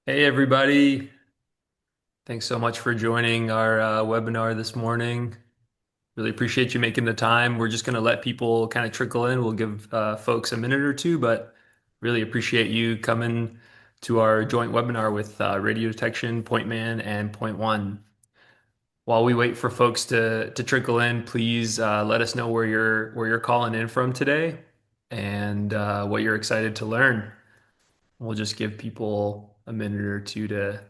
Hey everybody, thanks so much for joining our webinar this morning. Really appreciate you making the time. We're just going to let people kind of trickle in. We'll give folks a minute or two, but really appreciate you coming to our joint webinar with Radiodetection, PointMan, and PointOne. While we wait for folks to trickle in, please let us know where you're calling in from today and what you're excited to learn. We'll just give people a minute or two to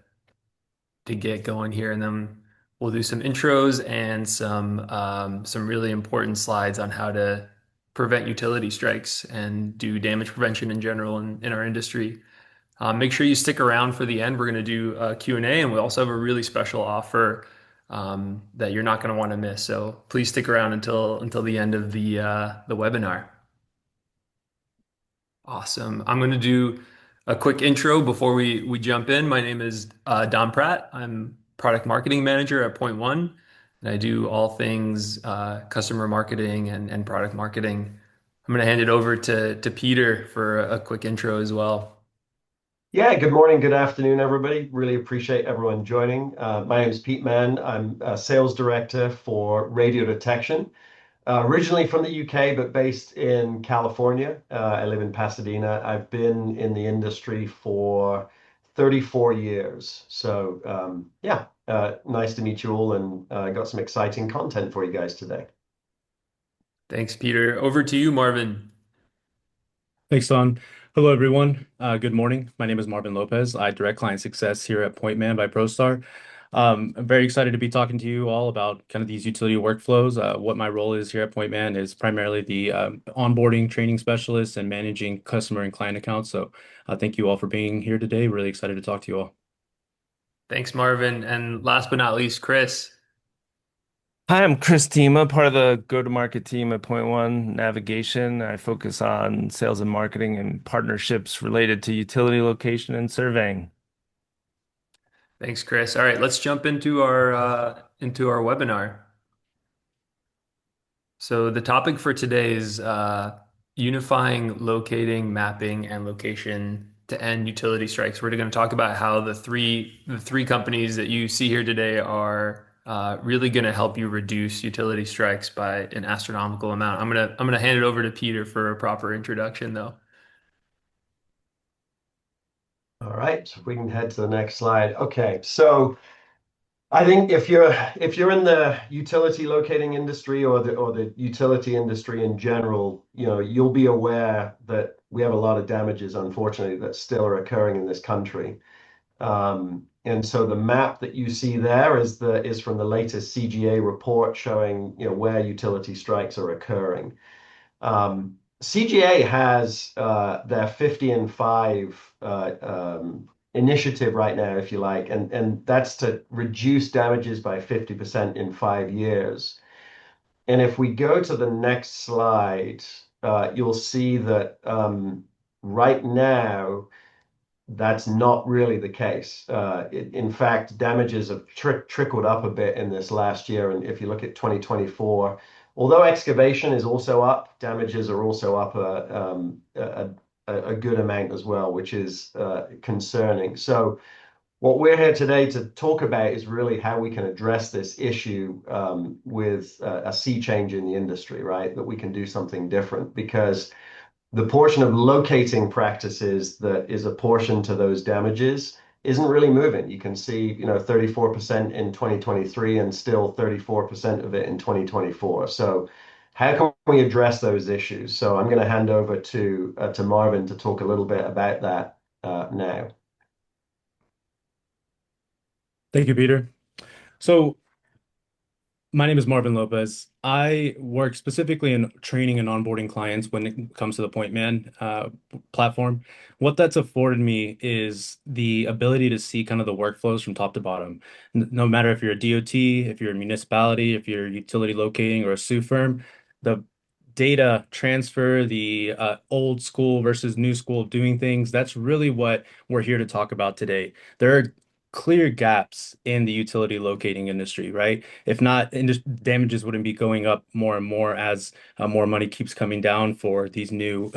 get going here, and then we'll do some intros and some really important slides on how to prevent utility strikes and do damage prevention in general in our industry. Make sure you stick around for the end. We're going to do a Q&A, and we also have a really special offer that you're not going to want to miss. So please stick around until the end of the webinar. Awesome. I'm going to do a quick intro before we jump in. My name is Don Pratt. I'm product marketing manager at Point One, and I do all things customer marketing and product marketing. I'm going to hand it over to Peter for a quick intro as well. Yeah, good morning, good afternoon, everybody. Really appreciate everyone joining. My name is PointMan. I'm a sales director for Radiodetection. Originally from the UK, but based in California. I live in Pasadena. I've been in the industry for 34 years. So, nice to meet you all, and I got some exciting content for you guys today. Thanks, Peter. Over to you, Marvin. Thanks, Don. Hello, everyone. Good morning. My name is Marvin Lopez. I direct client success here at PointMan by ProStar. I'm very excited to be talking to you all about kind of these utility workflows. What my role is here at PointMan is primarily the onboarding training specialist and managing customer and client accounts. So thank you all for being here today. Really excited to talk to you all. Thanks, Marvin. And last but not least, Chris. Hi, I'm Chris Tima, part of the go-to-market team at Point One Navigation. I focus on sales and marketing and partnerships related to utility location and surveying. Thanks, Chris. All right, let's jump into our webinar. So the topic for today is unifying locating, mapping, and location to end utility strikes. We're going to talk about how the three companies that you see here today are really going to help you reduce utility strikes by an astronomical amount. I'm gonna hand it over to Peter for a proper introduction, though. All right, so if we can head to the next slide. Okay, so I think if you're in the utility locating industry or the utility industry in general, you'll be aware that we have a lot of damages, unfortunately, that still are occurring in this country. And so the map that you see there is from the latest CGA report showing where utility strikes are occurring. CGA has their 50 and 5 initiative right now, if you like, and that's to reduce damages by 50% in 5 years. And if we go to the next slide, you'll see that right now, that's not really the case. In fact, damages have trickled up a bit in this last year. And if you look at 2024, although excavation is also up, damages are also up a good amount as well, which is concerning. So what we're here today to talk about is really how we can address this issue with a sea change in the industry, right? That we can do something different because the portion of locating practices that is a portion to those damages isn't really moving. You can see, 34% in 2023 and still 34% of it in 2024. So how can we address those issues? So I'm going to hand over to Marvin to talk a little bit about that now. Thank you, Peter. So my name is Marvin Lopez. I work specifically in training and onboarding clients when it comes to the PointMan platform. What that's afforded me is the ability to see kind of the workflows from top to bottom. No matter if you're a DOT, if you're a municipality, if you're utility locating or a sue firm, the data transfer, the old school versus new school of doing things, that's really what we're here to talk about today. There are clear gaps in the utility locating industry, right? If not, damages wouldn't be going up more and more as more money keeps coming down for these new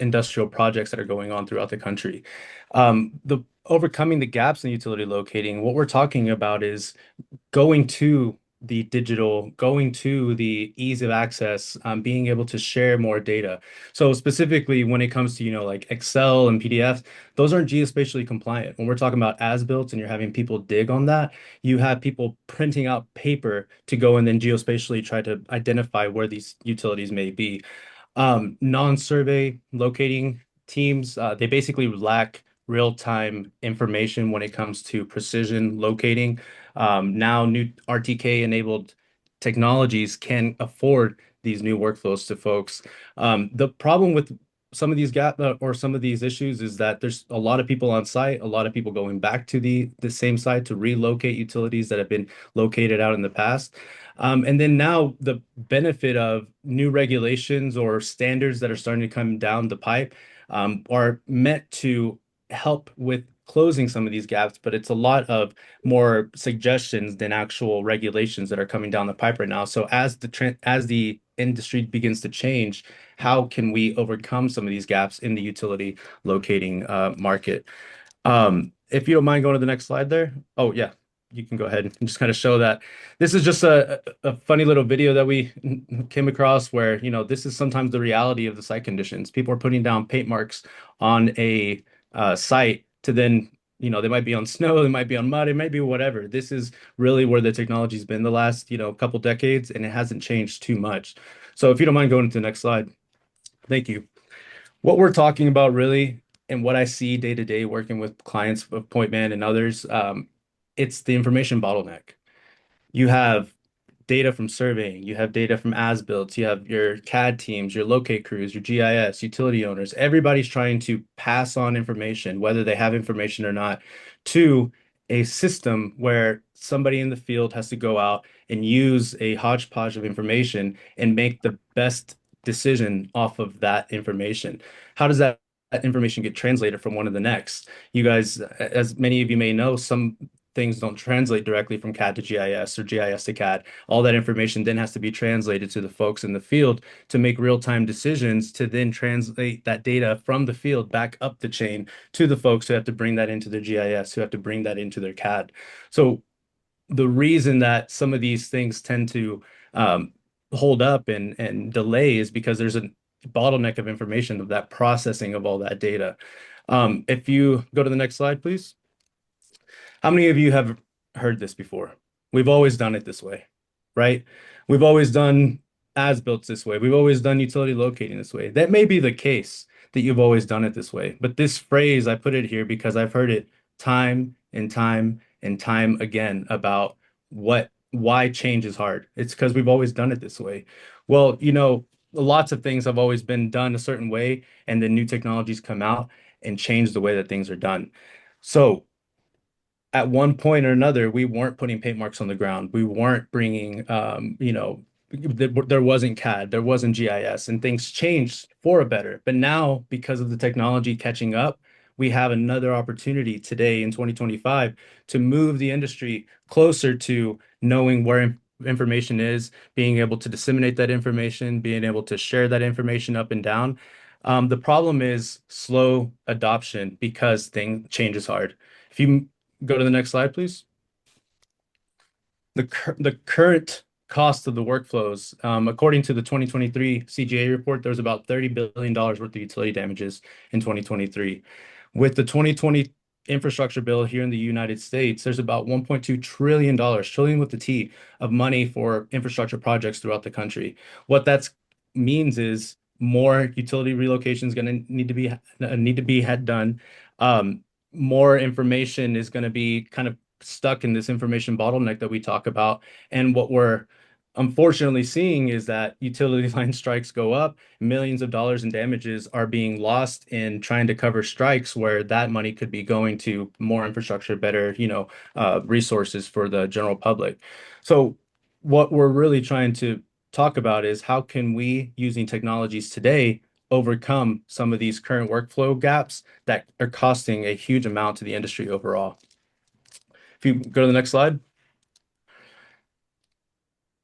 industrial projects that are going on throughout the country. The overcoming the gaps in utility locating, what we're talking about is going to the digital, going to the ease of access, being able to share more data. So specifically when it comes to, like Excel and PDFs, those aren't geospatially compliant. When we're talking about as-built and you're having people dig on that, you have people printing out paper to go and then geospatially try to identify where these utilities may be. Non-survey locating teams, they basically lack real-time information when it comes to precision locating. Now, new RTK-enabled technologies can afford these new workflows to folks. The problem with some of these or some of these issues is that there's a lot of people on site, a lot of people going back to the same site to relocate utilities that have been located out in the past. And then now the benefit of new regulations or standards that are starting to come down the pipe are meant to help with closing some of these gaps, but it's a lot of more suggestions than actual regulations that are coming down the pipe right now. So as the industry begins to change, how can we overcome some of these gaps in the utility locating market? If you don't mind going to the next slide there. Oh, yeah, you can go ahead and just kind of show that. This is just a funny little video that we came across where, this is sometimes the reality of the site conditions. People are putting down paint marks on a site to then, they might be on snow, they might be on mud, it might be whatever. This is really where the technology's been the last, couple decades, and it hasn't changed too much. So if you don't mind going to the next slide. Thank you. What we're talking about really, and what I see day to day working with clients of PointMan and others, it's the information bottleneck. You have data from surveying, you have data from as-built, you have your CAD teams, your locate crews, your GIS, utility owners. Everybody's trying to pass on information, whether they have information or not, to a system where somebody in the field has to go out and use a hodgepodge of information and make the best decision off of that information. How does that information get translated from one to the next? You guys, as many of you may know, some things don't translate directly from CAD to GIS or GIS to CAD. All that information then has to be translated to the folks in the field to make real-time decisions to then translate that data from the field back up the chain to the folks who have to bring that into their GIS, who have to bring that into their CAD. So the reason that some of these things tend to hold up and delay is because there's a bottleneck of information of that processing of all that data. If you go to the next slide, please. How many of you have heard this before? We've always done it this way, right? We've always done as-built this way. We've always done utility locating this way. That may be the case that you've always done it this way, but this phrase, I put it here because I've heard it time and time and time again about why change is hard. It's because we've always done it this way. Well, lots of things have always been done a certain way, and then new technologies come out and change the way that things are done. So at one point or another, we weren't putting paint marks on the ground. We weren't bringing, there wasn't CAD, there wasn't GIS, and things changed for a better. But now, because of the technology catching up, we have another opportunity today in 2025 to move the industry closer to knowing where information is, being able to disseminate that information, being able to share that information up and down. The problem is slow adoption because change is hard. If you go to the next slide, please. The current cost of the workflows, according to the 2023 CGA report, there was about $30 billion worth of utility damages in 2023. With the 2020 infrastructure bill here in the United States, there's about $1.2 trillion, trillion with the T, of money for infrastructure projects throughout the country. What that means is more utility relocation is going to need to be had done. More information is going to be kind of stuck in this information bottleneck that we talk about. And what we're unfortunately seeing is that utility line strikes go up, millions of dollars in damages are being lost in trying to cover strikes where that money could be going to more infrastructure, better, resources for the general public. So what we're really trying to talk about is how can we, using technologies today, overcome some of these current workflow gaps that are costing a huge amount to the industry overall. If you go to the next slide.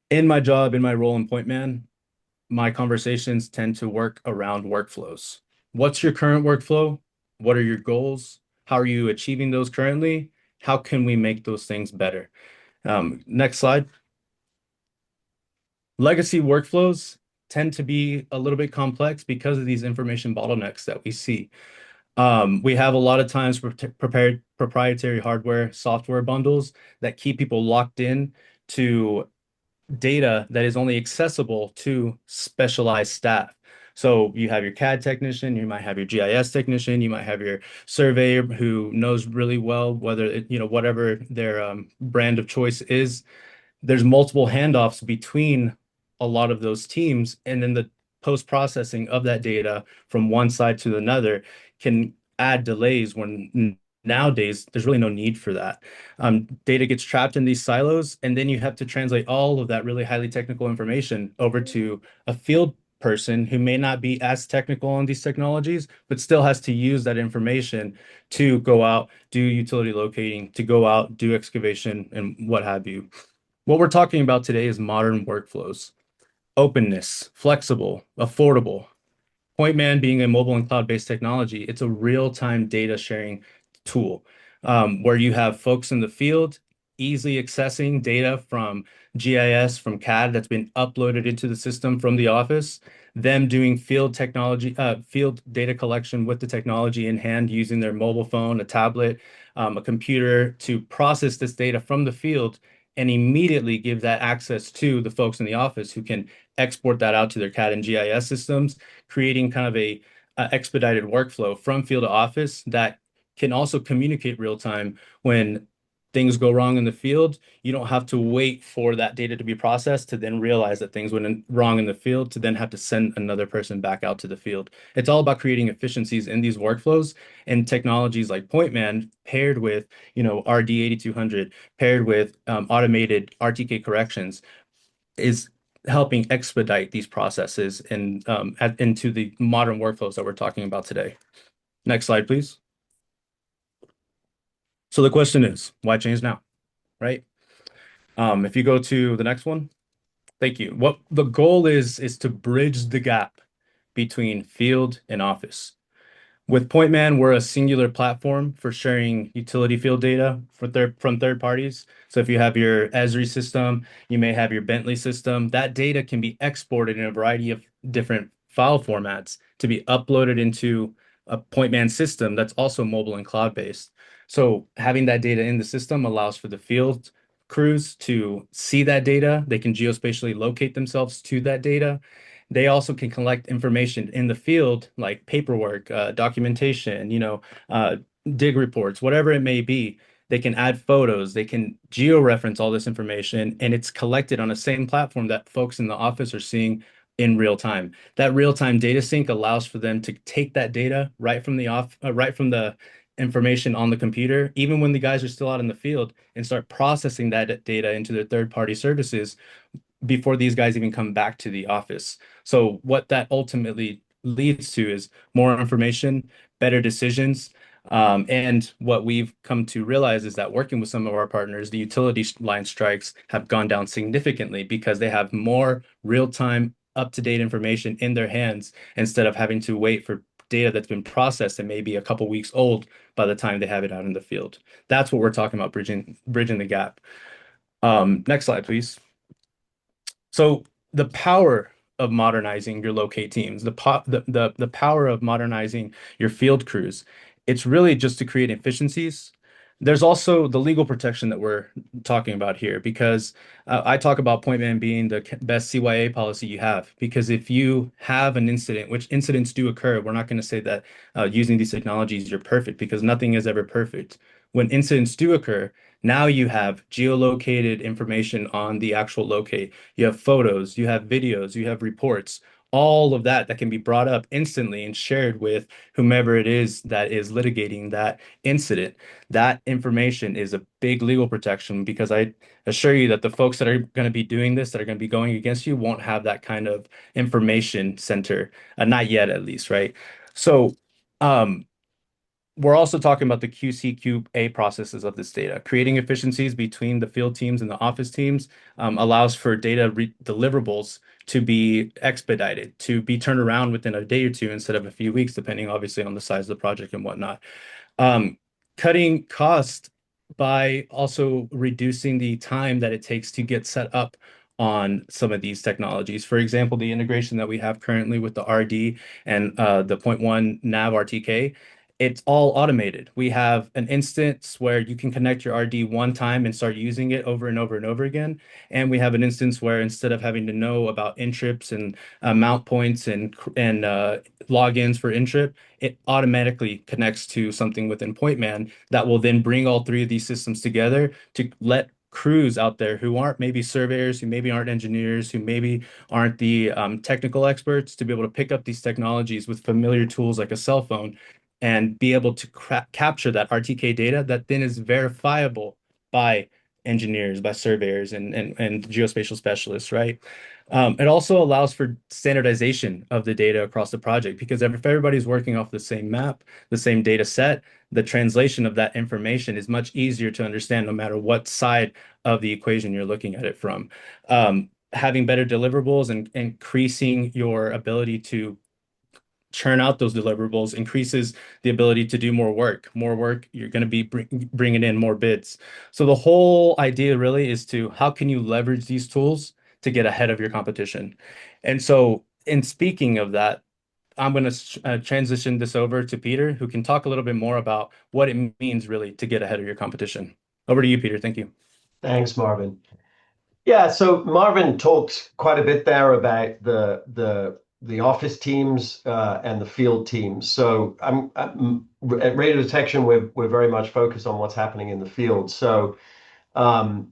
In my job, in my role in PointMan, my conversations tend to work around workflows. What's your current workflow? What are your goals? How are you achieving those currently? How can we make those things better? Next slide. Legacy workflows tend to be a little bit complex because of these information bottlenecks that we see. We have a lot of times prepared proprietary hardware, software bundles that keep people locked in to data that is only accessible to specialized staff. So you have your CAD technician, you might have your GIS technician, you might have your surveyor who knows really well whether whatever their brand of choice is. There's multiple handoffs between a lot of those teams, and then the post-processing of that data from one side to another can add delays when nowadays there's really no need for that. Data gets trapped in these silos, and then you have to translate all of that really highly technical information over to a field person who may not be as technical on these technologies, but still has to use that information to go out, do utility locating, to go out, do excavation, and what have you. What we're talking about today is modern workflows, openness, flexible, affordable. PointMan being a mobile and cloud-based technology, it's a real-time data sharing tool where you have folks in the field easily accessing data from GIS, from CAD that's been uploaded into the system from the office, them doing field technology, field data collection with the technology in hand using their mobile phone, a tablet, a computer to process this data from the field and immediately give that access to the folks in the office who can export that out to their CAD and GIS systems, creating kind of a expedited workflow from field to office that can also communicate real time when things go wrong in the field. You don't have to wait for that data to be processed to then realize that things went wrong in the field to then have to send another person back out to the field. It's all about creating efficiencies in these workflows, and technologies like PointMan paired with, RD8200, paired with automated RTK corrections is helping expedite these processes and into the modern workflows that we're talking about today. Next slide, please. So the question is, why change now, right? If you go to the next one, thank you. What the goal is to bridge the gap between field and office. With PointMan, we're a singular platform for sharing utility field data from third parties. So if you have your Esri system, you may have your Bentley system. That data can be exported in a variety of different file formats to be uploaded into a PointMan system that's also mobile and cloud-based. So having that data in the system allows for the field crews to see that data. They can geospatially locate themselves to that data. They also can collect information in the field, like paperwork, documentation, dig reports, whatever it may be. They can add photos, they can geo-reference all this information, and it's collected on the same platform that folks in the office are seeing in real time. That real-time data sync allows for them to take that data right from the information on the computer, even when the guys are still out in the field, and start processing that data into their third-party services before these guys even come back to the office. So what that ultimately leads to is more information, better decisions. And what we've come to realize is that working with some of our partners, the utility line strikes have gone down significantly because they have more real-time, up-to-date information in their hands instead of having to wait for data that's been processed and maybe a couple weeks old by the time they have it out in the field. That's what we're talking about, bridging the gap. Next slide, please. So the power of modernizing your locate teams, the power of modernizing your field crews, it's really just to create efficiencies. There's also the legal protection that we're talking about here because I talk about PointMan being the best CYA policy you have. Because if you have an incident, which incidents do occur, we're not going to say that using these technologies you're perfect because nothing is ever perfect. When incidents do occur, now you have geolocated information on the actual locate. You have photos, you have videos, you have reports, all of that can be brought up instantly and shared with whomever it is that is litigating that incident. That information is a big legal protection because I assure you that the folks that are going to be doing this, that are going to be going against you, won't have that kind of information center, not yet at least, right? So, we're also talking about the QC/QA processes of this data. Creating efficiencies between the field teams and the office teams allows for data deliverables to be expedited, to be turned around within a day or two instead of a few weeks, depending obviously on the size of the project and whatnot. cutting cost by also reducing the time that it takes to get set up on some of these technologies. For example, the integration that we have currently with the RD and the point 0.1 nav RTK, it's all automated. We have an instance where you can connect your RD one time and start using it over and over and over again. And we have an instance where instead of having to know about intrips and mount points and logins for intrip, it automatically connects to something within PointMan that will then bring all three of these systems together to let crews out there who aren't maybe surveyors, who maybe aren't engineers, who maybe aren't the technical experts, to be able to pick up these technologies with familiar tools like a cell phone and be able to capture that RTK data that then is verifiable by engineers, by surveyors and geospatial specialists, right? It also allows for standardization of the data across the project because if everybody's working off the same map, the same data set, the translation of that information is much easier to understand no matter what side of the equation you're looking at it from. Having better deliverables and increasing your ability to churn out those deliverables increases the ability to do more work. More work, you're going to be bringing in more bids. So the whole idea really is to how can you leverage these tools to get ahead of your competition? And so, in speaking of that, I'm going to transition this over to Peter, who can talk a little bit more about what it means really to get ahead of your competition. Over to you, Peter. Thank you. Thanks, Marvin. Yeah, so Marvin talked quite a bit there about the office teams and the field teams. So I'm at Radiodetection, we're very much focused on what's happening in the field. So um,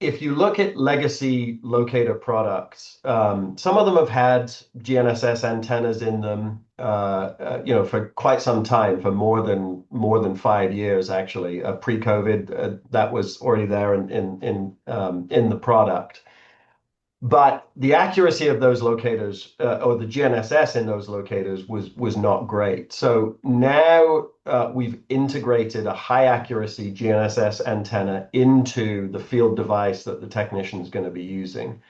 if you look at legacy locator products, some of them have had GNSS antennas in them, for quite some time, for more than 5 years actually. Pre-COVID, that was already there in the product. But the accuracy of those locators, or the GNSS in those locators, was not great. So now we've integrated a high accuracy GNSS antenna into the field device that the technician is going to be using.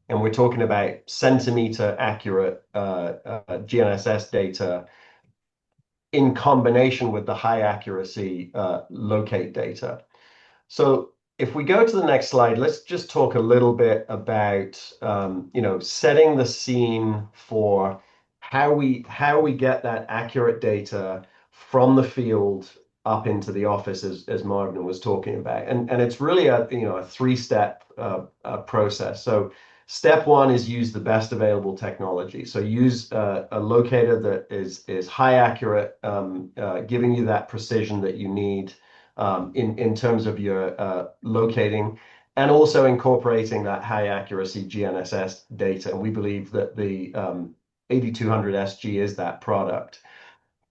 And we're talking about centimeter accurate GNSS data in combination with the high accuracy locate data. So if we go to the next slide, let's just talk a little bit about setting the scene for how we get that accurate data from the field up into the office, as Marvin was talking about, and it's really a three-step process. So step one is use the best available technology. So use a locator that is high accurate, giving you that precision that you need in terms of your locating, and also incorporating that high accuracy GNSS data. And we believe that the 8200 SG is that product.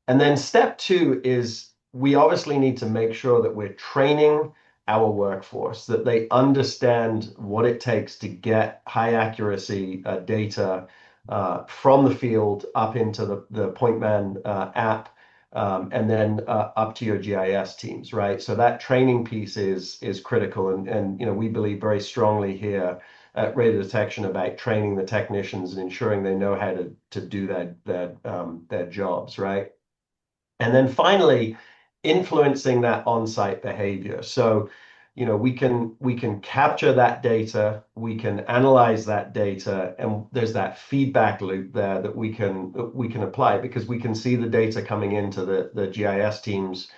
And then step two is we obviously need to make sure that we're training our workforce, that they understand what it takes to get high accuracy data from the field up into the PointMan app, and then up to your GIS teams, right? So that training piece is critical, and we believe very strongly here at Radiodetection about training the technicians and ensuring they know how to do their jobs, right? And then finally, influencing that on-site behavior. So, we can capture that data, we can analyze that data, and there's that feedback loop there that we can apply because we can see the data coming into the GIS teams,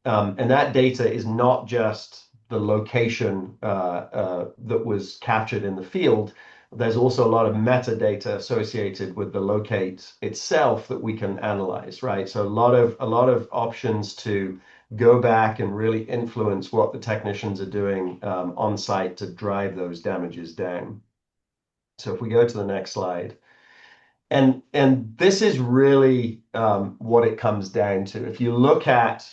and that data is not just the location that was captured in the field. There's also a lot of metadata associated with the locate itself that we can analyze, right? So a lot of options to go back and really influence what the technicians are doing on site to drive those damages down. So if we go to the next slide. And this is really what it comes down to. If you look at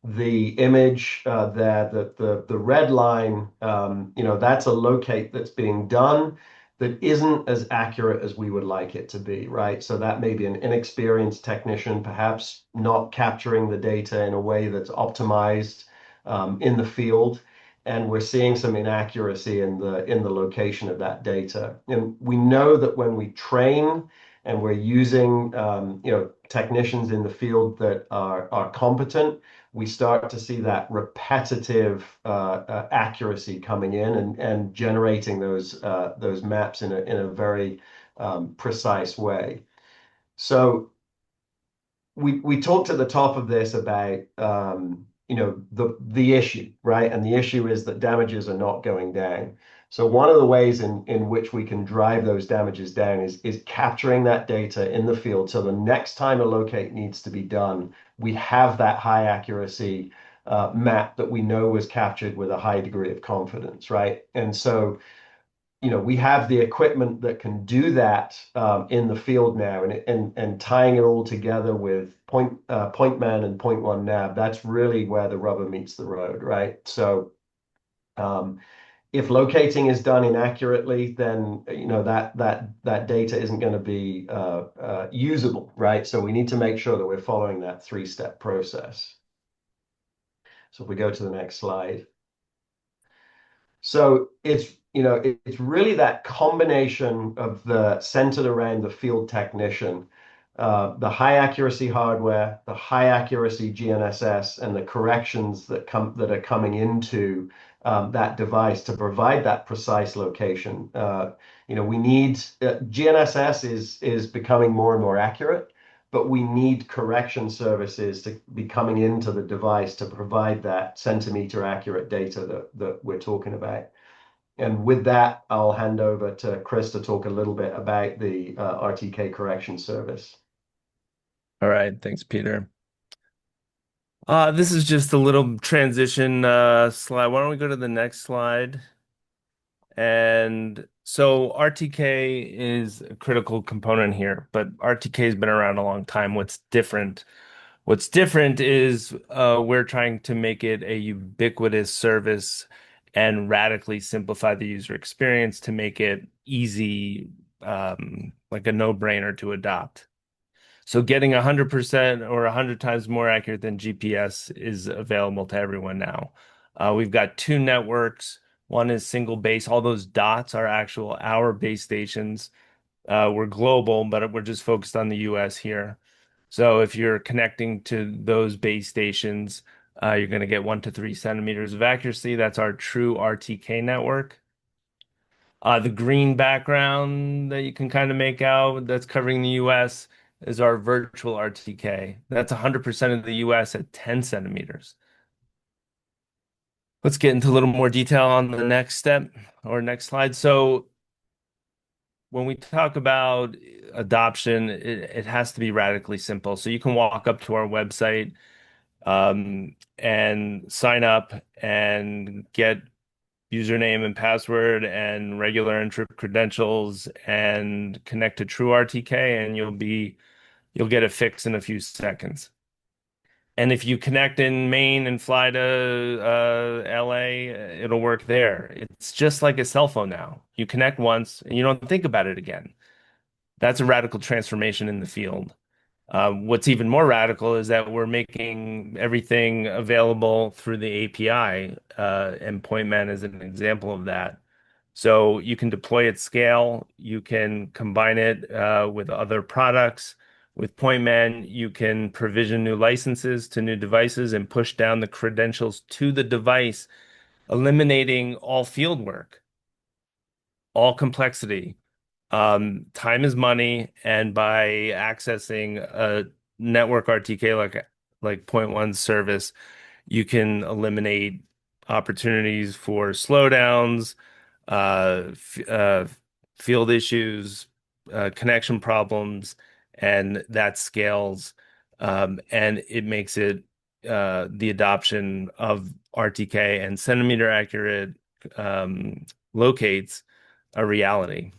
the image there, the red line, that's a locate that's being done that isn't as accurate as we would like it to be, right? So that may be an inexperienced technician, perhaps not capturing the data in a way that's optimized in the field. And we're seeing some inaccuracy in the location of that data. And we know that when we train and we're using technicians in the field that are competent, we start to see that repetitive accuracy coming in and generating those maps in a very precise way. So we talked at the top of this about the issue, right? And the issue is that damages are not going down. So one of the ways in which we can drive those damages down is capturing that data in the field. So the next time a locate needs to be done, we have that high accuracy map that we know was captured with a high degree of confidence, right? And so we have the equipment that can do that in the field now, and tying it all together with PointMan and PointOne nav, that's really where the rubber meets the road, right? So if locating is done inaccurately, then that data isn't going to be usable, right? So we need to make sure that we're following that three-step process. So if we go to the next slide. So it's really that combination of the centered around the field technician, the high accuracy hardware, the high accuracy GNSS, and the corrections that are coming into that device to provide that precise location. We need GNSS is becoming more and more accurate, but we need correction services to be coming into the device to provide that centimeter accurate data that we're talking about. And with that, I'll hand over to Chris to talk a little bit about the RTK correction service. All right, thanks, Peter. This is just a little transition slide. Why don't we go to the next slide? And so RTK is a critical component here, but RTK has been around a long time. What's different? What's different is we're trying to make it a ubiquitous service and radically simplify the user experience to make it easy, like a no-brainer to adopt. So getting 100% or 100 times more accurate than GPS is available to everyone now. We've got two networks. One is single base. All those dots are our base stations. We're global, but we're just focused on the US here. So if you're connecting to those base stations, you're going to get 1 to 3 centimeters of accuracy. That's our true RTK network. The green background that you can kind of make out that's covering the US is our virtual RTK. That's 100% of the US at 10 centimeters. Let's get into a little more detail on the next step or next slide. So when we talk about adoption, it has to be radically simple. So you can walk up to our website and sign up and get username and password and regular entry credentials and connect to true RTK, and you'll get a fix in a few seconds. And if you connect in Maine and fly to LA, it'll work there. It's just like a cell phone now. You connect once and you don't think about it again. That's a radical transformation in the field. What's even more radical is that we're making everything available through the API, and PointMan is an example of that. So you can deploy at scale. You can combine it with other products. With PointMan, you can provision new licenses to new devices and push down the credentials to the device, eliminating all field work, all complexity. Time is money, and by accessing a network RTK like PointOne's service, you can eliminate opportunities for slowdowns, field issues, connection problems, and that scales, and it makes it the adoption of RTK and centimeter accurate locates a reality.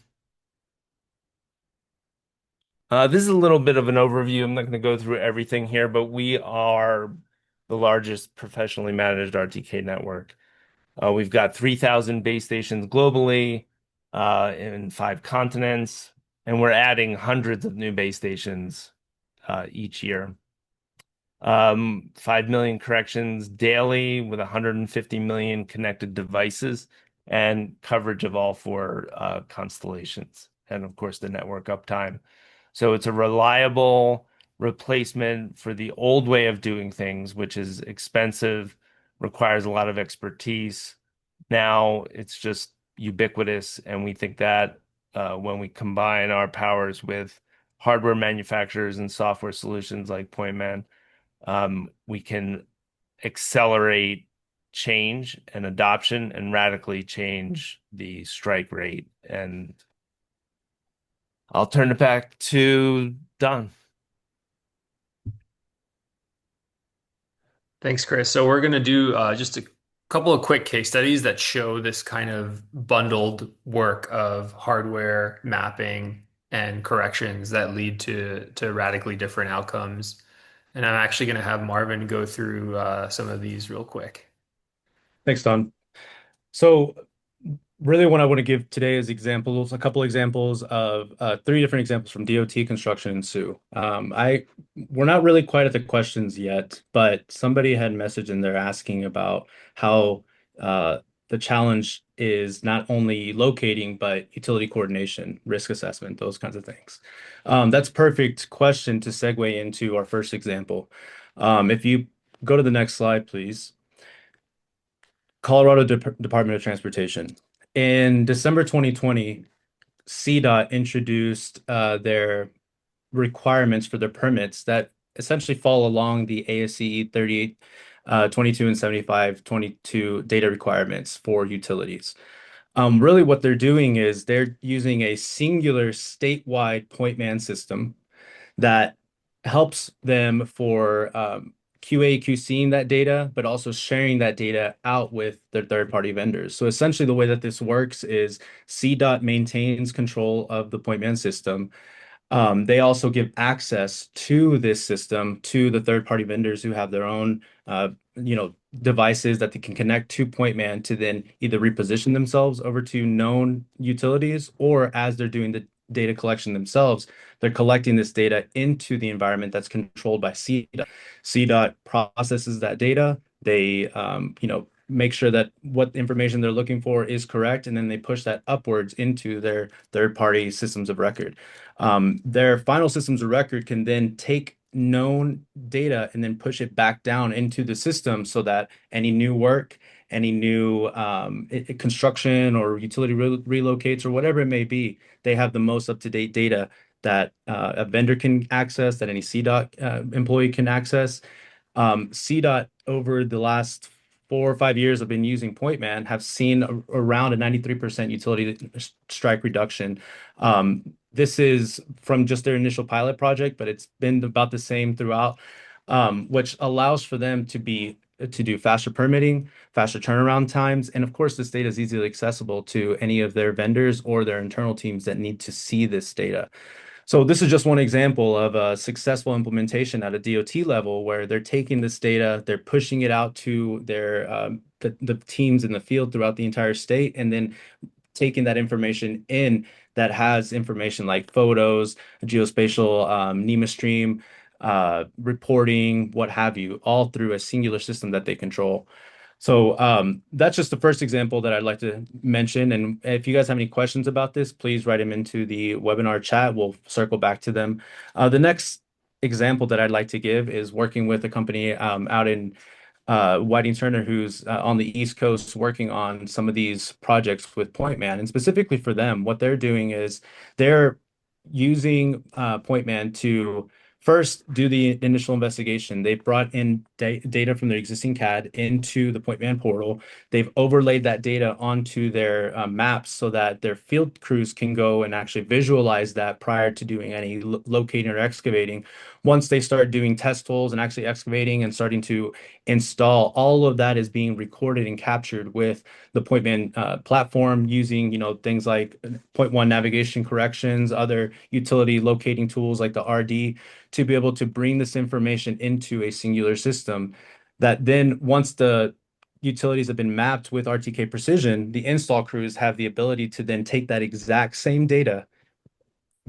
This is a little bit of an overview. I'm not going to go through everything here, but we are the largest professionally managed RTK network. We've got 3,000 base stations globally in 5 continents, and we're adding hundreds of new base stations each year. 5 million corrections daily with 150 million connected devices and coverage of all 4 constellations, and of course the network uptime. So it's a reliable replacement for the old way of doing things, which is expensive, requires a lot of expertise. Now it's just ubiquitous, and we think that when we combine our powers with hardware manufacturers and software solutions like PointMan, we can accelerate change and adoption and radically change the strike rate. And I'll turn it back to Don. Thanks, Chris. So we're going to do just a couple of quick case studies that show this kind of bundled work of hardware mapping and corrections that lead to radically different outcomes. And I'm actually going to have Marvin go through some of these real quick. Thanks, Don. So really what I want to give today is examples, a couple examples of three different examples from DOT construction and Sioux. We're not really quite at the questions yet, but somebody had messaged in there asking about how the challenge is not only locating, but utility coordination, risk assessment, those kinds of things. That's a perfect question to segue into our first example. If you go to the next slide, please. Colorado Department of Transportation. In December 2020, CDOT introduced their requirements for their permits that essentially fall along the ASCE 38, 22, and 75, 22 data requirements for utilities. Really, what they're doing is they're using a singular statewide PointMan system that helps them for QA, QCing that data, but also sharing that data out with their third-party vendors. So essentially, the way that this works is CDOT maintains control of the PointMan system. They also give access to this system to the third-party vendors who have their own, devices that they can connect to PointMan to then either reposition themselves over to known utilities, or as they're doing the data collection themselves, they're collecting this data into the environment that's controlled by CDOT. CDOT processes that data. They, make sure that what information they're looking for is correct, and then they push that upwards into their third-party systems of record. Their final systems of record can then take known data and then push it back down into the system so that any new work, any new construction or utility relocates or whatever it may be, they have the most up-to-date data that a vendor can access, that any CDOT employee can access. CDOT over the last 4 or 5 years have been using PointMan have seen around a 93% utility strike reduction. This is from just their initial pilot project, but it's been about the same throughout, which allows for them to do faster permitting, faster turnaround times, and of course, this data is easily accessible to any of their vendors or their internal teams that need to see this data. So this is just one example of a successful implementation at a DOT level where they're taking this data, they're pushing it out to their the teams in the field throughout the entire state, and then taking that information in that has information like photos, geospatial NEMA stream, reporting, what have you, all through a singular system that they control. So that's just the first example that I'd like to mention. And if you guys have any questions about this, please write them into the webinar chat. We'll circle back to them. The next example that I'd like to give is working with a company out in Whiting Turner, who's on the East Coast working on some of these projects with PointMan. And specifically for them, what they're doing is they're using PointMan to first do the initial investigation. They've brought in data from their existing CAD into the PointMan portal. They've overlaid that data onto their maps so that their field crews can go and actually visualize that prior to doing any locating or excavating. Once they start doing test holes and actually excavating and starting to install, all of that is being recorded and captured with the PointMan platform using, things like Point One navigation corrections, other utility locating tools like the RD, to be able to bring this information into a singular system that then once the utilities have been mapped with RTK precision, the install crews have the ability to then take that exact same data,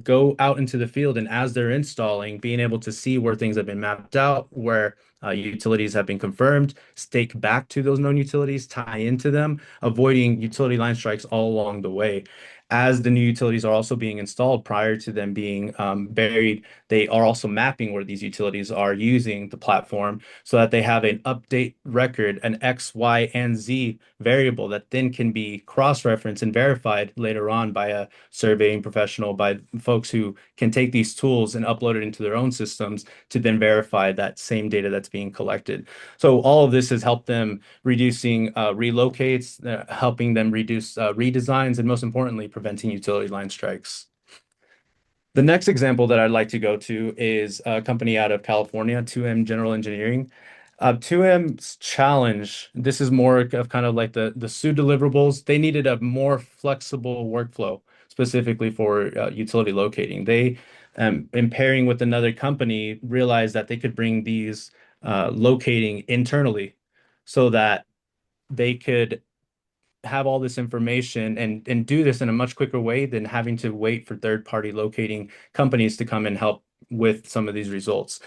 go out into the field, and as they're installing, being able to see where things have been mapped out, where utilities have been confirmed, stake back to those known utilities, tie into them, avoiding utility line strikes all along the way. as the new utilities are also being installed prior to them being buried, they are also mapping where these utilities are using the platform so that they have an update record, an X, Y, and Z variable that then can be cross-referenced and verified later on by a surveying professional, by folks who can take these tools and upload it into their own systems to then verify that same data that's being collected. So all of this has helped them reducing relocates, helping them reduce redesigns, and most importantly, preventing utility line strikes. The next example that I'd like to go to is a company out of California, 2M General Engineering. 2M's challenge, this is more of kind of like the SUE deliverables. They needed a more flexible workflow specifically for utility locating. They, in pairing with another company, realized that they could bring these locating internally so that they could have all this information and do this in a much quicker way than having to wait for third-party locating companies to come and help with some of these results.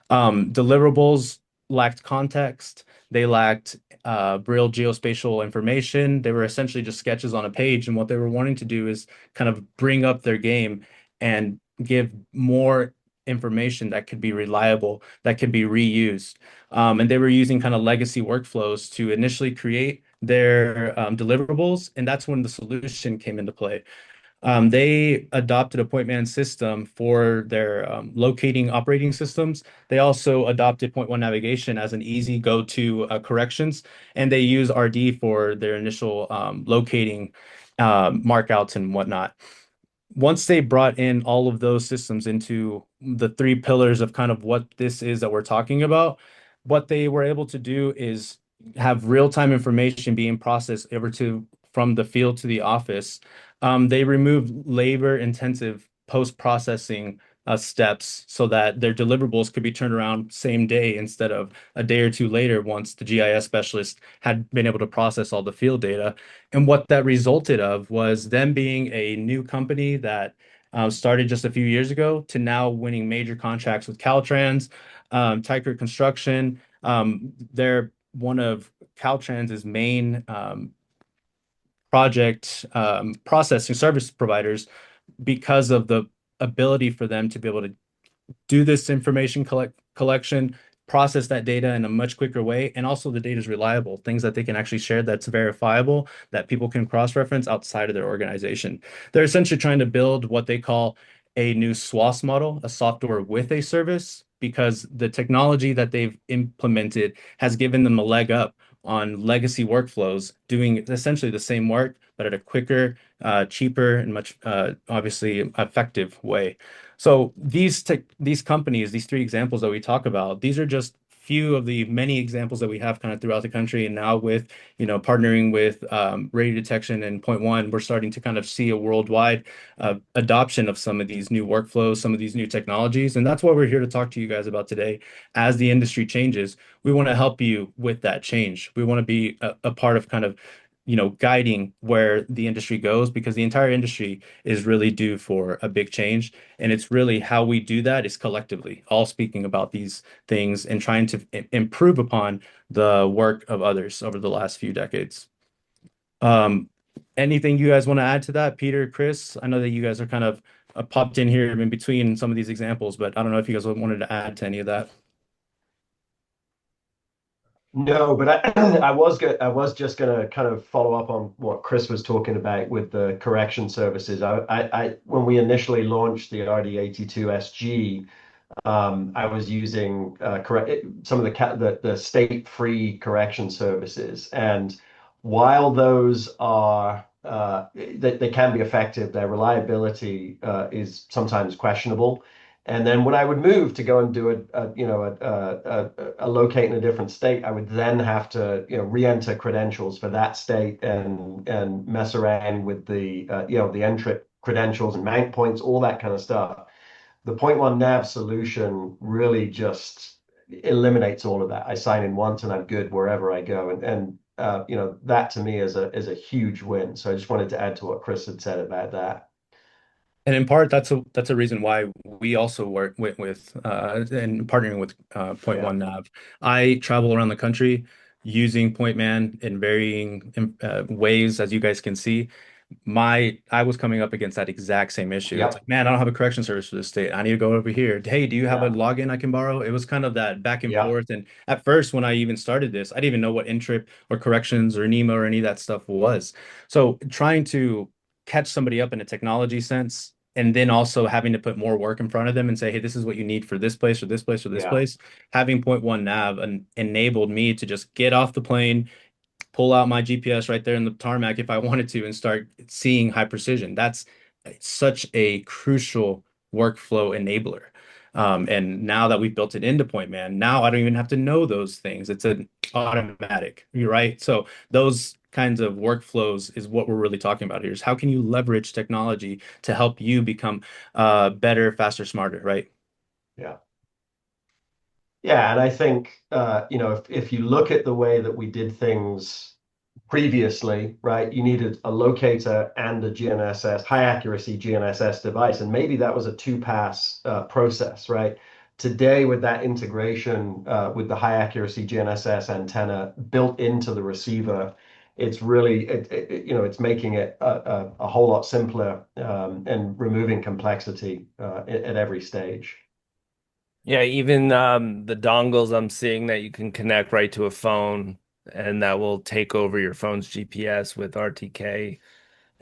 Deliverables lacked context. They lacked real geospatial information. They were essentially just sketches on a page. And what they were wanting to do is kind of bring up their game and give more information that could be reliable, that could be reused. And they were using kind of legacy workflows to initially create their deliverables, and that's when the solution came into play. They adopted a PointMan system for their locating operating systems. They also adopted Point1 navigation as an easy go-to corrections, and they use RD for their initial locating markouts and whatnot. Once they brought in all of those systems into the three pillars of kind of what this is that we're talking about, what they were able to do is have real-time information being processed over to from the field to the office. They removed labor-intensive post-processing steps so that their deliverables could be turned around same day instead of a day or two later once the GIS specialist had been able to process all the field data. And what that resulted of was them being a new company that started just a few years ago to now winning major contracts with Caltrans, Tiger Construction. They're one of Caltrans's main project processing service providers because of the ability for them to be able to do this information collection, process that data in a much quicker way, and also the data is reliable, things that they can actually share that's verifiable, that people can cross-reference outside of their organization. They're essentially trying to build what they call a new SWAS model, a software with a service, because the technology that they've implemented has given them a leg up on legacy workflows, doing essentially the same work, but at a quicker, cheaper, and much obviously effective way. So these companies, these three examples that we talk about, these are just few of the many examples that we have kind of throughout the country. And now with, partnering with Radiodetection and PointMan, we're starting to kind of see a worldwide adoption of some of these new workflows, some of these new technologies. And that's what we're here to talk to you guys about today. As the industry changes, we want to help you with that change. We want to be a part of kind of guiding where the industry goes, because the entire industry is really due for a big change. And it's really how we do that is collectively all speaking about these things and trying to improve upon the work of others over the last few decades. Anything you guys want to add to that, Peter, Chris? I know that you guys are kind of popped in here in between some of these examples, but I don't know if you guys wanted to add to any of that. No, but I was just gonna kind of follow up on what Chris was talking about with the correction services. When we initially launched the RD82SG, I was using some of the state-free correction services, and while those are they can be effective, their reliability is sometimes questionable. And then when I would move to go and do a locate in a different state, I would then have to re-enter credentials for that state and mess around with the the NTRIP credentials and mount points, all that kind of stuff. The Point1 Nav solution really just eliminates all of that. I sign in once and I'm good wherever I go, and that to me is a huge win. So I just wanted to add to what Chris had said about that. And in part, that's a reason why we also work with and partnering with PointOne Nav. I travel around the country using PointMan in varying ways, as you guys can see. I was coming up against that exact same issue. It's like, Yep. man, I don't have a correction service for this state. I need to go over here. Hey, do you have a Yeah. login I can borrow? It was kind of that back and Yeah. forth. And at first, when I even started this, I didn't even know what Intrip or corrections or NEMA or any of that stuff was. So trying to catch somebody up in a technology sense, and then also having to put more work in front of them and say, hey, this is what you need for this place or this place or this Yeah. place. Having point one nav enabled me to just get off the plane, pull out my GPS right there in the tarmac if I wanted to, and start seeing high precision. That's such a crucial workflow enabler. And now that we've built it into PointMan, now I don't even have to know those things. It's an automatic, you're right. So those kinds of workflows is what we're really talking about here, is how can you leverage technology to help you become better, faster, smarter, right? Yeah. Yeah, and I think if you look at the way that we did things previously, right, you needed a locator and a GNSS, high accuracy GNSS device, and maybe that was a two-pass process, right? Today, with that integration with the high accuracy GNSS antenna built into the receiver, it's really it's making it a whole lot simpler and removing complexity at every stage. Yeah, even the dongles I'm seeing that you can connect right to a phone and that will take over your phone's GPS with RTK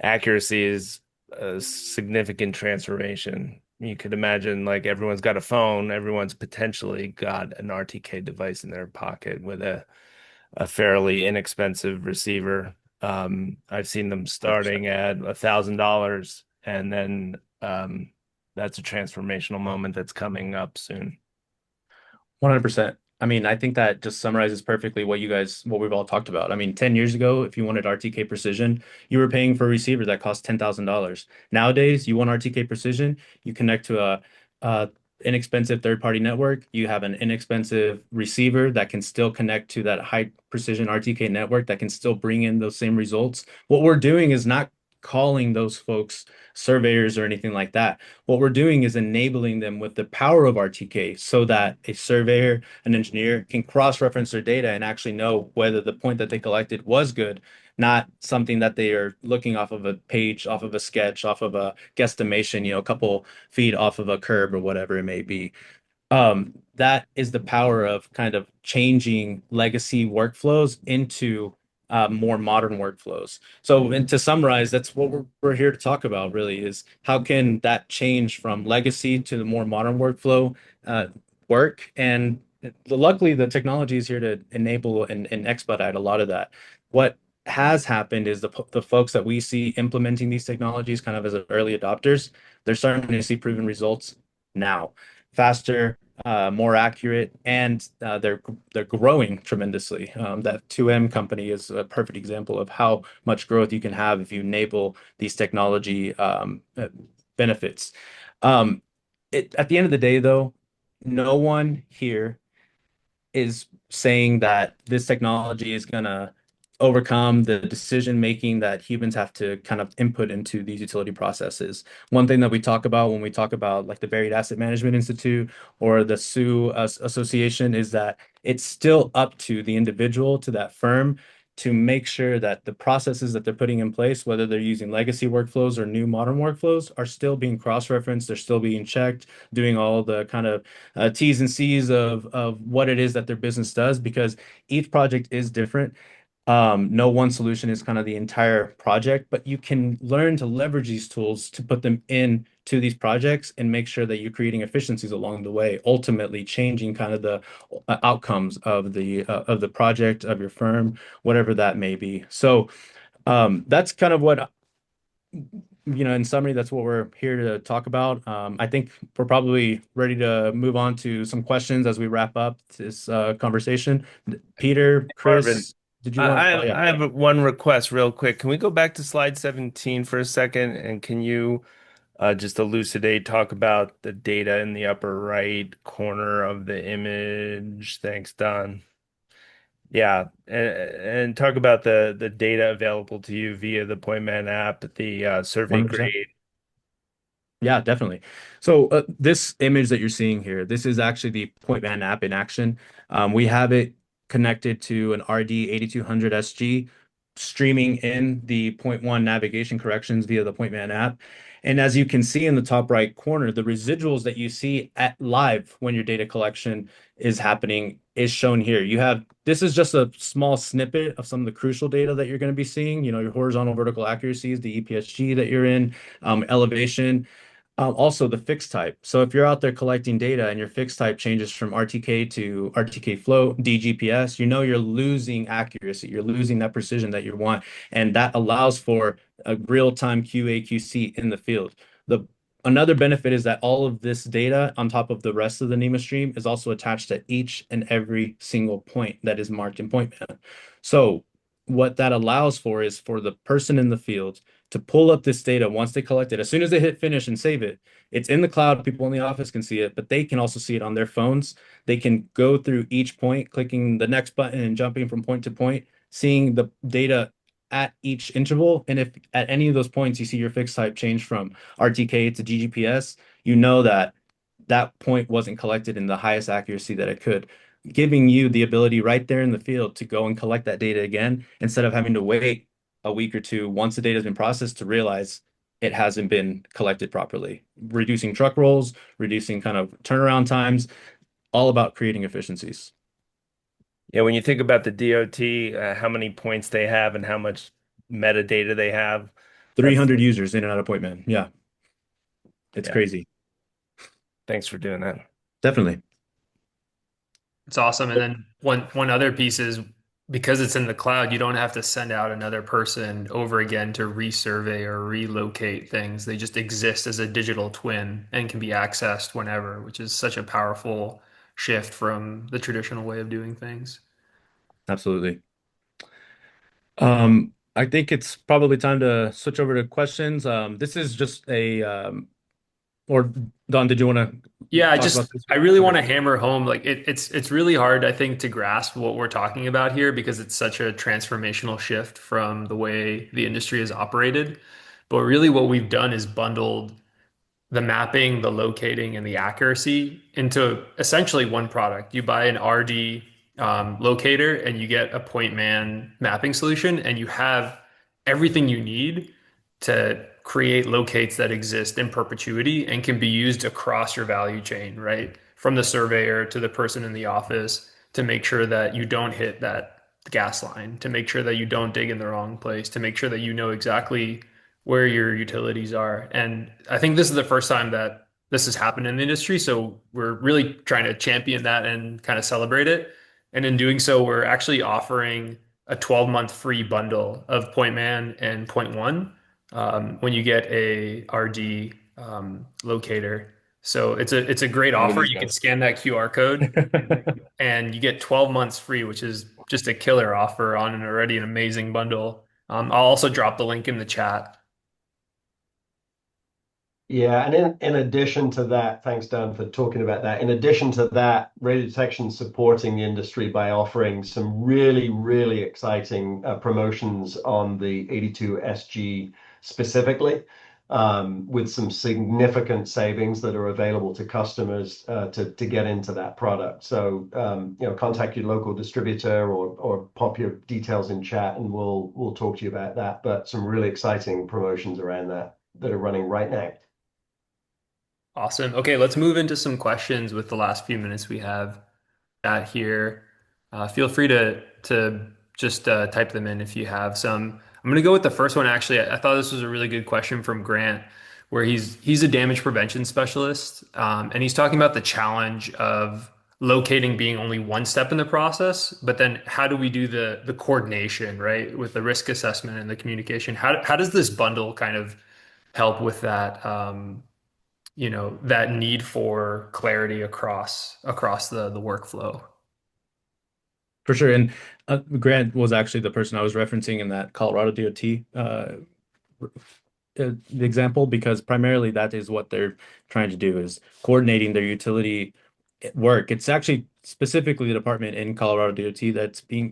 accuracy is a significant transformation. You could imagine like everyone's got a phone, everyone's potentially got an RTK device in their pocket with a fairly inexpensive receiver. I've seen them starting at $1,000, and then that's a transformational moment that's coming up soon. 100%. I mean, I think that just summarizes perfectly what we've all talked about. I mean, 10 years ago, if you wanted RTK precision, you were paying for a receiver that cost $10,000. Nowadays, you want RTK precision, you connect to a inexpensive third-party network, you have an inexpensive receiver that can still connect to that high precision RTK network that can still bring in those same results. What we're doing is not calling those folks surveyors or anything like that. What we're doing is enabling them with the power of RTK so that a surveyor, an engineer can cross-reference their data and actually know whether the point that they collected was good, not something that they are looking off of a page, off of a sketch, off of a guesstimation, a couple feet off of a curb or whatever it may be. That is the power of kind of changing legacy workflows into more modern workflows. So, and to summarize, that's what we're here to talk about, really, is how can that change from legacy to the more modern workflow uh, work? And luckily, the technology is here to enable and expedite a lot of that. What has happened is the folks that we see implementing these technologies kind of as early adopters, they're starting to see proven results now, faster, more accurate, and they're growing tremendously. That 2M company is a perfect example of how much growth you can have if you enable these technology benefits. Um, at the end of the day, though, no one here is saying that this technology is going to overcome the decision making that humans have to kind of input into these utility processes. One thing that we talk about when we talk about like the Buried Asset Management Institute or the SUE Association is that it's still up to the individual, to that firm, to make sure that the processes that they're putting in place, whether they're using legacy workflows or new modern workflows, are still being cross-referenced, they're still being checked, doing all the kind of T's and C's of what it is that their business does, because each project is different. No one solution is kind of the entire project, but you can learn to leverage these tools to put them in to these projects and make sure that you're creating efficiencies along the way, ultimately changing kind of the outcomes of the project of your firm, whatever that may be. So that's kind of what in summary, that's what we're here to talk about. I think we're probably ready to move on to some questions as we wrap up this conversation. Peter, Marvin, Chris, did you want? Oh, yeah. I have one request real quick. Can we go back to slide 17 for a second? And can you just elucidate, talk about the data in the upper right corner of the image? Thanks, Don. Yeah, and talk about the data available to you via the PointMan app, the survey 100%. grade. Yeah, definitely. So this image that you're seeing here, this is actually the PointMan app in action. We have it connected to an RD 8200 SG. streaming in the point one navigation corrections via the PointMan app. And as you can see in the top right corner, the residuals that you see at live when your data collection is happening is shown here. You have this is just a small snippet of some of the crucial data that you're going to be seeing, your horizontal vertical accuracies, the EPSG that you're in, elevation. Also, the fixed type. So if you're out there collecting data and your fixed type changes from RTK to RTK float, DGPS, you're losing accuracy. You're losing that precision that you want. And that allows for a real-time QA/QC in the field. The Another benefit is that all of this data on top of the rest of the NEMA stream is also attached to each and every single point that is marked in PointMan. So what that allows for is for the person in the field to pull up this data once they collect it. As soon as they hit finish and save it, it's in the cloud. People in the office can see it, but they can also see it on their phones. They can go through each point, clicking the next button and jumping from point to point, seeing the data at each interval. And if at any of those points you see your fixed type change from RTK to GGPS, you know that that point wasn't collected in the highest accuracy that it could, giving you the ability right there in the field to go and collect that data again instead of having to wait a week or two once the data has been processed to realize it hasn't been collected properly. Reducing truck rolls, reducing kind of turnaround times, all about creating efficiencies. Yeah, when you think about the DOT, how many points they have and how much metadata they have, that's 300 users in and out of PointMan. Yeah, it's yeah. crazy. Thanks for doing that. Definitely. It's awesome. And then one other piece is because it's in the cloud, you don't have to send out another person over again to resurvey or relocate things. They just exist as a digital twin and can be accessed whenever, which is such a powerful shift from the traditional way of doing things. Absolutely. I think it's probably time to switch over to questions. This is just or Don, did you want to Yeah, talk about this? I really want Okay. to hammer home like it's really hard I think to grasp what we're talking about here because it's such a transformational shift from the way the industry is operated. But really what we've done is bundled the mapping, the locating, and the accuracy into essentially one product. You buy an RD locator and you get a PointMan mapping solution, and you have everything you need to create locates that exist in perpetuity and can be used across your value chain, right? From the surveyor to the person in the office to make sure that you don't hit that gas line, to make sure that you don't dig in the wrong place, to make sure that you know exactly where your utilities are. And I think this is the first time that this has happened in the industry. So we're really trying to champion that and kind of celebrate it. And in doing so, we're actually offering a 12-month free bundle of PointMan and Point One when you get a RD locator. So it's a great One of offer. these You can guys. scan that QR code and you get 12 months free, which is just a killer offer on an already an amazing bundle. I'll also drop the link in the chat. Yeah, and in addition to that, thanks, Dan, for talking about that. In addition to that, Radiodetection supporting the industry by offering some really, really exciting promotions on the 82SG specifically, with some significant savings that are available to customers to get into that product. So, contact your local distributor or pop your details in chat, and we'll talk to you about that. But some really exciting promotions around that are running right now. Awesome. Okay, let's move into some questions with the last few minutes we have at here. Feel free to just type them in if you have some. I'm going to go with the first one. Actually, I thought this was a really good question from Grant, where he's a damage prevention specialist, and he's talking about the challenge of locating being only one step in the process, but then how do we do the coordination, right, with the risk assessment and the communication? How does this bundle kind of help with that? That need for clarity across the workflow. For sure. And Grant was actually the person I was referencing in that Colorado DOT the example, because primarily that is what they're trying to do is coordinating their utility work. It's actually specifically the department in Colorado DOT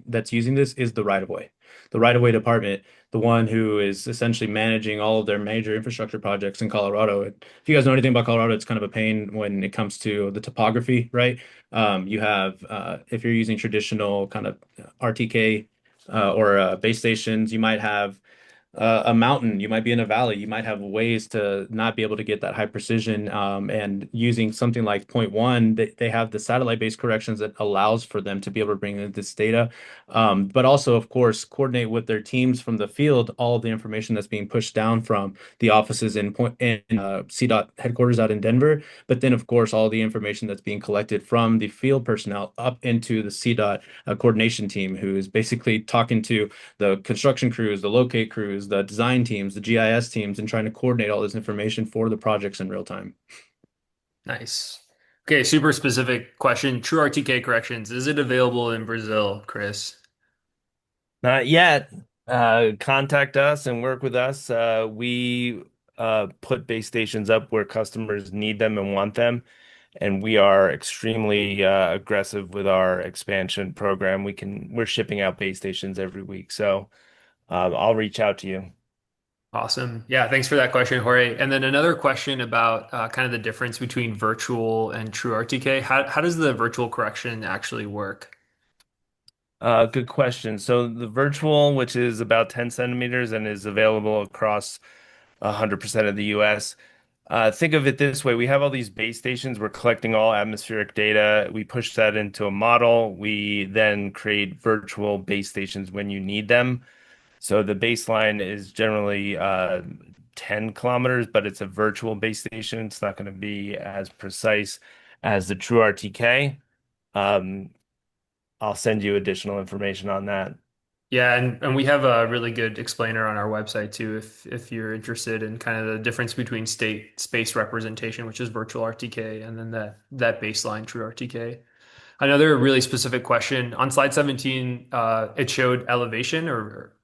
that's using this is the right of way. The right of way department, the one who is essentially managing all of their major infrastructure projects in Colorado. If you guys know anything about Colorado, it's kind of a pain when it comes to the topography, right? You have if you're using traditional kind of RTK or base stations. You might have a mountain, you might be in a valley, you might have ways to not be able to get that high precision. And using something like Point 1, they have the satellite-based corrections that allows for them to be able to bring in this data. But also, of course, coordinate with their teams from the field, all of the information that's being pushed down from the offices in CDOT headquarters out in Denver. But then, of course, all the information that's being collected from the field personnel up into the CDOT coordination team, who is basically talking to the construction crews, the locate crews, the design teams, the GIS teams, and trying to coordinate all this information for the projects in real time. Nice. Okay, super specific question. True RTK corrections. Is it available in Brazil, Chris? Not yet. Contact us and work with us. We put base stations up where customers need them and want them, and we are extremely aggressive with our expansion program. We're shipping out base stations every week, so I'll reach out to you. Awesome. Yeah, thanks for that question, Jorge. And then another question about kind of the difference between virtual and true RTK. How does the virtual correction actually work? Good question. So the virtual, which is about 10 centimeters and is available across 100% of the US. Think of it this way. We have all these base stations. We're collecting all atmospheric data. We push that into a model. We then create virtual base stations when you need them. So the baseline is generally 10 kilometers, but it's a virtual base station. It's not going to be as precise as the true RTK. Um, I'll send you additional information on that. Yeah, and we have a really good explainer on our website too, if you're interested in kind of the difference between state space representation, which is virtual RTK, and then that baseline true RTK. Another really specific question on slide 17, it showed elevation or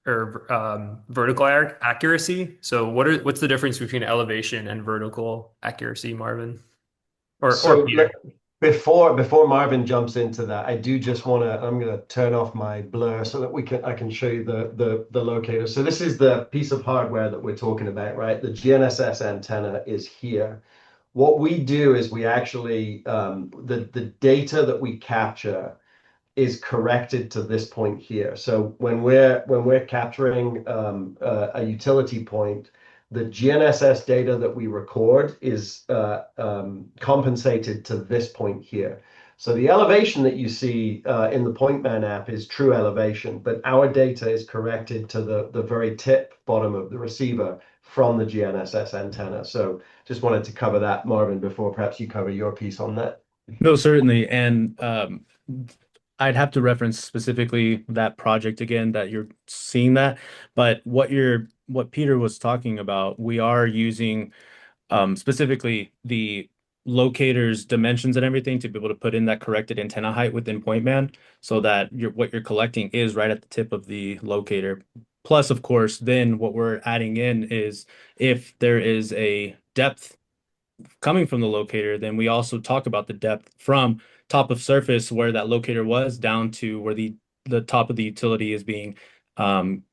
vertical accuracy. So what's the difference between elevation and vertical accuracy, Marvin? Or So Peter? before Marvin jumps into that, I do just want to, I'm going to turn off my blur so that I can show you the locator. So this is the piece of hardware that we're talking about, right? The GNSS antenna is here. What we do is we actually the data that we capture is corrected to this point here. So when we're capturing a utility point, the GNSS data that we record is compensated to this point here. So the elevation that you see in the PointMan app is true elevation, but our data is corrected to the very tip bottom of the receiver from the GNSS antenna. So just wanted to cover that, Marvin, before perhaps you cover your piece on that. No, certainly. And I'd have to reference specifically that project again that you're seeing that. But what Peter was talking about, we are using specifically the locators, dimensions, and everything to be able to put in that corrected antenna height within PointMan so that what you're collecting is right at the tip of the locator. Plus, of course, then what we're adding in is if there is a depth coming from the locator, then we also talk about the depth from top of surface where that locator was down to where the top of the utility is being um,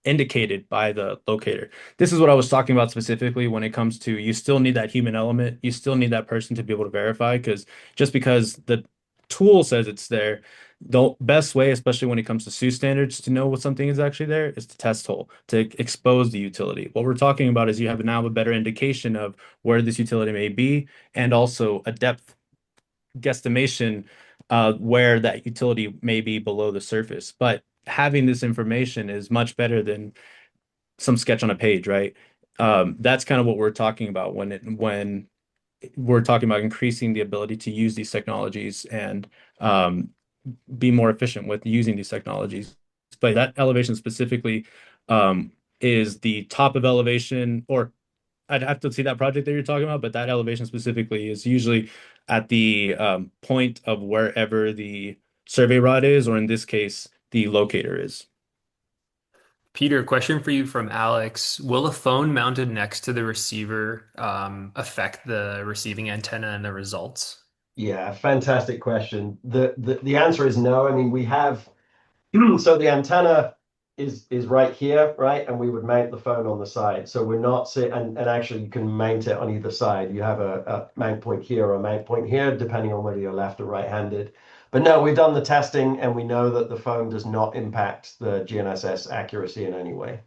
indicated by the locator. This is what I was talking about specifically when it comes to you still need that human element. You still need that person to be able to verify because just because the tool says it's there, the best way, especially when it comes to SUS standards, to know what something is actually there is to test hole, to expose the utility. What we're talking about is you have now a better indication of where this utility may be and also a depth guesstimation where that utility may be below the surface. But having this information is much better than some sketch on a page, right? That's kind of what we're talking about when we're talking about increasing the ability to use these technologies and be more efficient with using these technologies. But that elevation specifically is the top of elevation, or I'd have to see that project that you're talking about, but that elevation specifically is usually at the point of wherever the survey rod is, or in this case, the locator is. Peter, question for you from Alex. Will a phone mounted next to the receiver affect the receiving antenna and the results? Yeah, fantastic question. The answer is no. I mean, we have so the antenna is right here, right? And we would mount the phone on the side. So we're not and actually you can mount it on either side. You have a mount point here or a mount point here, depending on whether you're left or right-handed. But no, we've done the testing and we know that the foam does not impact the GNSS accuracy in any way.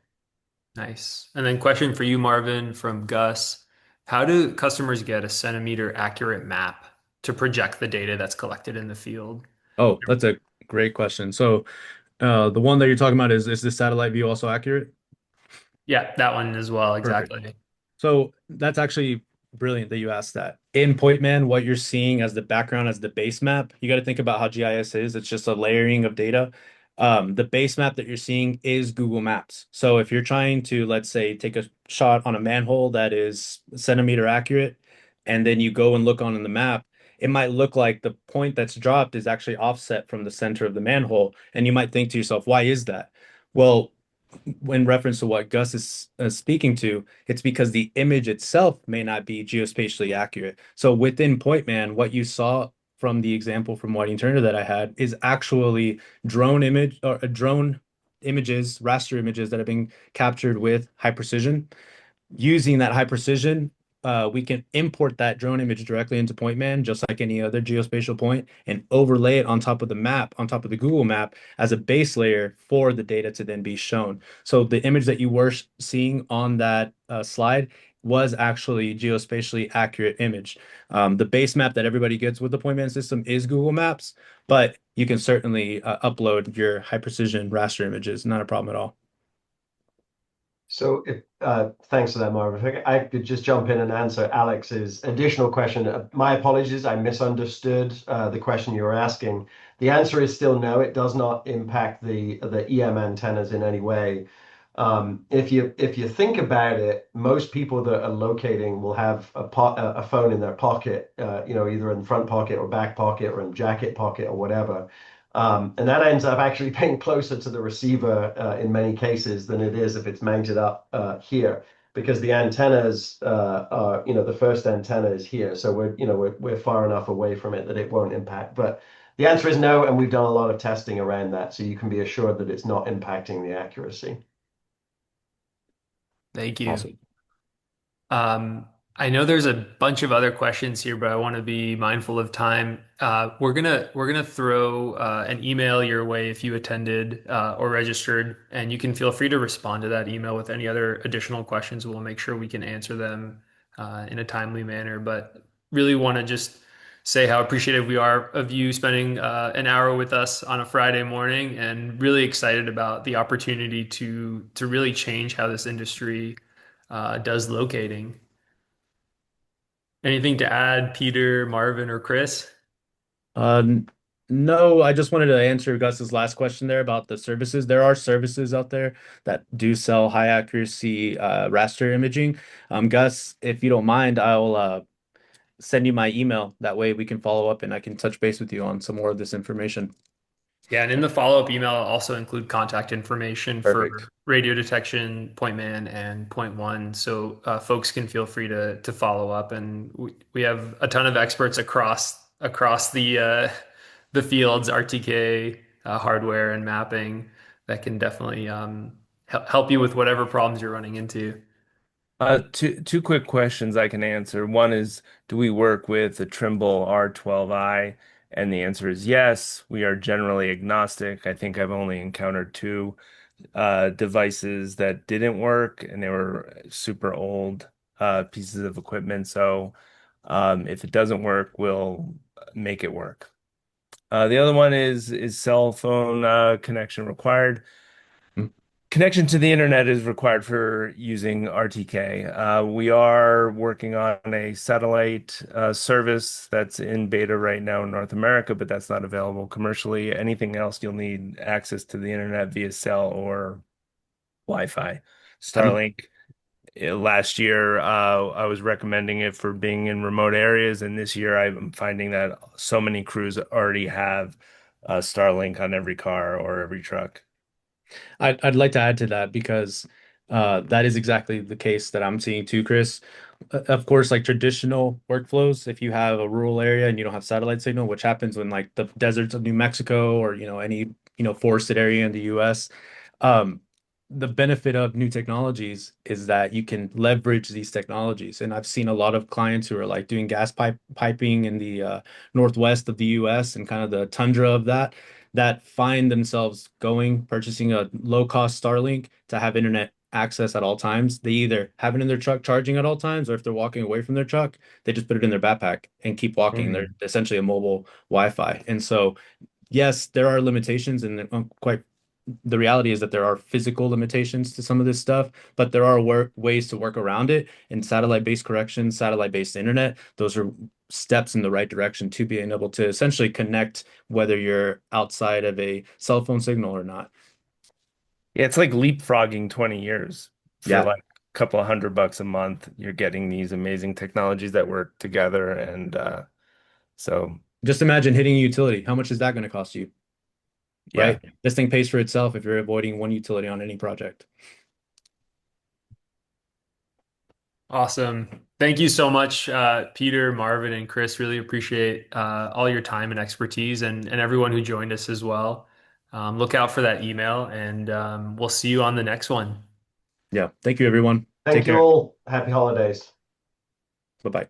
Nice. And then question for you, Marvin, from Gus. How do customers get a centimeter accurate map to project the data that's collected in the field? Oh, that's a great question. So, the one that you're talking about is the satellite view also accurate? Yeah, that one as well. Perfect. Exactly. So that's actually brilliant that you asked that. In PointMan, what you're seeing as the background, as the base map, you got to think about how GIS is. It's just a layering of data. The base map that you're seeing is Google Maps. So if you're trying to, let's say, take a shot on a manhole that is centimeter accurate, and then you go and look on the map, it might look like the point that's dropped is actually offset from the center of the manhole. And you might think to yourself, why is that? Well, in reference to what Gus is speaking to, it's because the image itself may not be geospatially accurate. So within PointMan, what you saw from the example from Whiting Turner that I had is actually drone image or drone images, raster images that have been captured with high precision. Using that high precision, we can import that drone image directly into PointMan, just like any other geospatial point, and overlay it on top of the map, on top of the Google map, as a base layer for the data to then be shown. So the image that you were seeing on that slide was actually geospatially accurate image. The base map that everybody gets with the PointMan system is Google Maps, but you can certainly upload your high precision raster images, not a problem at all. So thanks for that, Marvin. If I could just jump in and answer Alex's additional question. My apologies, I misunderstood the question you were asking. The answer is still no, it does not impact the EM antennas in any way. If you think about it, most people that are locating will have a phone in their pocket, either in the front pocket or back pocket or in jacket pocket or whatever. And that ends up actually being closer to the receiver in many cases than it is if it's mounted up here, because the antennas are, the first antenna is here, so we're far enough away from it that it won't impact. But the answer is no, and we've done a lot of testing around that, so you can be assured that it's not impacting the accuracy. Thank you. Awesome. Um, I know there's a bunch of other questions here, but I want to be mindful of time. We're gonna throw an email your way if you attended or registered, and you can feel free to respond to that email with any other additional questions. We'll make sure we can answer them in a timely manner. But really want to just say how appreciative we are of you spending an hour with us on a Friday morning, and really excited about the opportunity to really change how this industry does locating. Anything to add, Peter, Marvin, or Chris? Uh, n- no, I just wanted to answer Gus's last question there about the services. There are services out there that do sell high accuracy raster imaging. Gus, if you don't mind, I'll send you my email. That way we can follow up and I can touch base with you on some more of this information. Yeah, and in the follow-up email, I'll also include contact information for Perfect. Radiodetection, PointMan, and Point1, so folks can feel free to follow up. And we have a ton of experts across the fields, RTK, hardware, and mapping that can definitely help you with whatever problems you're running into. Two quick questions I can answer. One is, do we work with the Trimble R12i? And the answer is yes. We are generally agnostic. I think I've only encountered two devices that didn't work, and they were super old pieces of equipment. So if it doesn't work, we'll make it work. The other one is cell phone connection required. Mm. Connection to the internet is required for using RTK. We are working on a satellite service that's in beta right now in North America, but that's not available commercially. Anything else, you'll need access to the internet via cell or Wi-Fi. I'm Starlink, last year, I was recommending it for being in remote areas, and this year I'm finding that so many crews already have Starlink on every car or every truck. I'd like to add to that because that is exactly the case that I'm seeing too, Chris. Of course, like traditional workflows, if you have a rural area and you don't have satellite signal, which happens when like the deserts of New Mexico or any forested area in the US, um, the benefit of new technologies is that you can leverage these technologies. And I've seen a lot of clients who are like doing piping in the northwest of the US and kind of the tundra of that find themselves purchasing a low-cost Starlink to have internet access at all times. They either have it in their truck charging at all times, or if they're walking away from their truck, they just put it in their backpack and keep walking. They're Mhm. essentially a mobile Wi-Fi. And so, yes, there are limitations, and quite the reality is that there are physical limitations to some of this stuff, but there are ways to work around it. And satellite-based correction, satellite-based internet, those are steps in the right direction to being able to essentially connect whether you're outside of a cell phone signal or not. Yeah, it's like leapfrogging 20 years for Yeah. like a couple of $100 a month. You're getting these amazing technologies that work together. And so, Just imagine hitting a utility. How much is that going to cost you, yeah. right? This thing pays for itself if you're avoiding one utility on any project. Awesome. Thank you so much, Peter, Marvin, and Chris. Really appreciate all your time and expertise and everyone who joined us as well. Look out for that email, and we'll see you on the next one. Yeah. Thank you, everyone. Take Thank you care. all. Happy holidays. Bye-bye.